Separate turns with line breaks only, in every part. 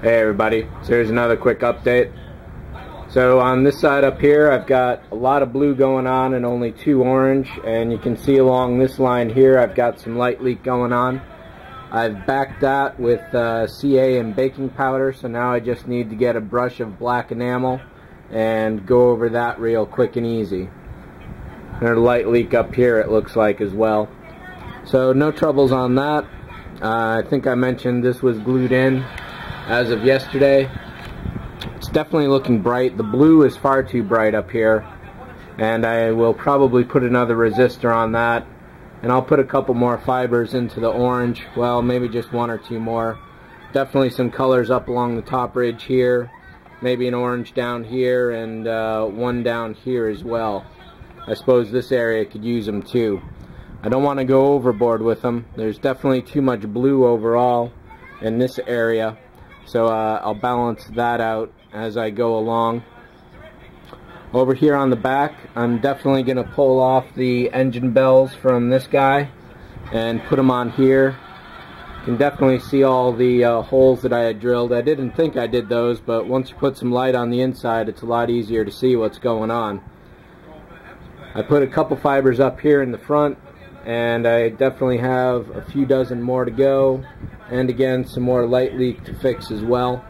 Hey everybody, so here's another quick update. So on this side up here I've got a lot of blue going on and only 2 orange, and you can see along this line here I've got some light leak going on. I've backed that with CA and baking powder, so now I just need to get a brush of black enamel and go over that real quick and easy. There's a light leak up here, it looks like, as well. So no troubles on that. I think I mentioned this was glued in as of yesterday. It's definitely looking bright. The blue is far too bright up here, and I will probably put another resistor on that, and I'll put a couple more fibers into the orange. Well, maybe just 1 or 2 more. Definitely some colors up along the top ridge here, maybe an orange down here, and 1 down here as well. I suppose this area could use them too. I don't want to go overboard with them. There's definitely too much blue overall in this area, so I'll balance that out as I go along. Over here on the back, I'm definitely going to pull off the engine bells from this guy and put them on here. You can definitely see all the holes that I had drilled. I didn't think I did those, but once you put some light on the inside, it's a lot easier to see what's going on. I put a couple fibers up here in the front, and I definitely have a few dozen more to go, and again some more light leak to fix as well.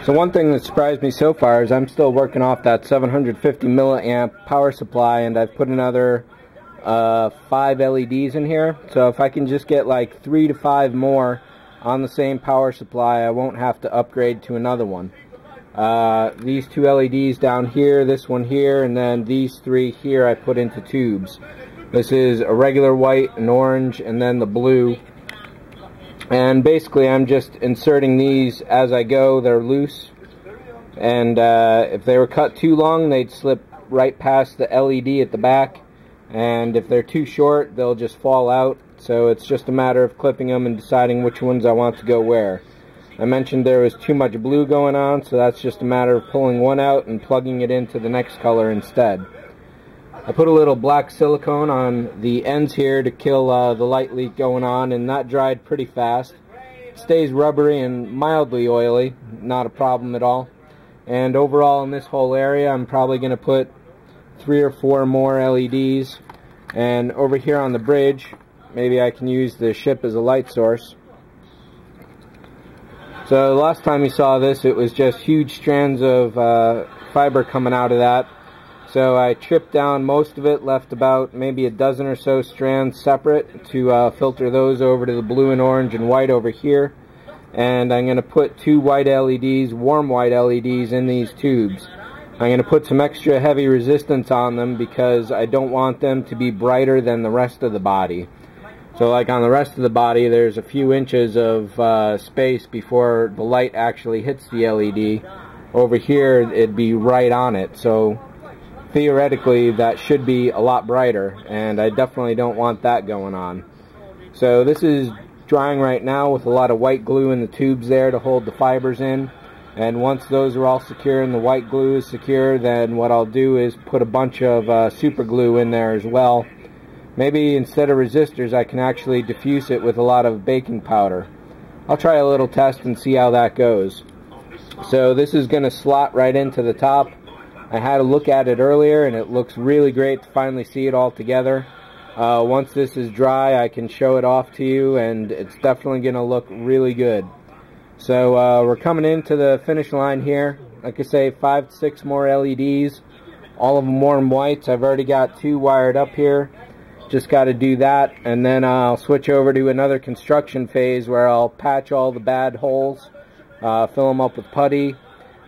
So one thing that surprised me so far is I'm still working off that 750 milliamp power supply, and I've put another 5 LEDs in here. So if I can just get like 3 to 5 more on the same power supply, I won't have to upgrade to another one. These 2 LEDs down here, this one here, and then these 3 here I put into tubes. This is a regular white, an orange, and then the blue. And basically I'm just inserting these as I go. They're loose, and if they were cut too long they'd slip right past the LED at the back, and if they're too short they'll just fall out. So it's just a matter of clipping them and deciding which ones I want to go where. I mentioned there was too much blue going on, so that's just a matter of pulling one out and plugging it into the next color instead. I put a little black silicone on the ends here to kill the light leak going on, and that dried pretty fast. It stays rubbery and mildly oily, not a problem at all. And overall in this whole area I'm probably going to put 3 or 4 more LEDs, and over here on the bridge maybe I can use the ship as a light source. So the last time you saw this, it was just huge strands of fiber coming out of that. So I tripped down most of it, left about maybe a dozen or so strands separate to filter those over to the blue and orange and white over here. And I'm going to put 2 white LEDs, warm white LEDs, in these tubes. I'm going to put some extra heavy resistance on them because I don't want them to be brighter than the rest of the body. So like on the rest of the body there's a few inches of space before the light actually hits the LED. Over here it'd be right on it, so theoretically that should be a lot brighter, and I definitely don't want that going on. So this is drying right now with a lot of white glue in the tubes there to hold the fibers in, and once those are all secure and the white glue is secure, then what I'll do is put a bunch of super glue in there as well. Maybe instead of resistors I can actually diffuse it with a lot of baking powder. I'll try a little test and see how that goes. So this is going to slot right into the top. I had a look at it earlier and it looks really great to finally see it all together. Once this is dry I can show it off to you, and it's definitely going to look really good. So we're coming into the finish line here. Like I say, 5 to 6 more LEDs, all of them warm whites. I've already got 2 wired up here. Just got to do that, and then I'll switch over to another construction phase where I'll patch all the bad holes, fill them up with putty.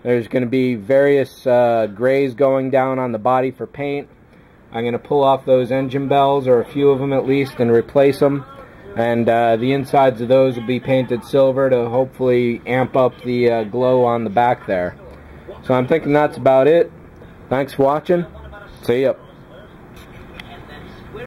There's going to be various grays going down on the body for paint. I'm going to pull off those engine bells, or a few of them at least, and replace them. And the insides of those will be painted silver to hopefully amp up the glow on the back there. So I'm thinking that's about it. Thanks for watching. See ya.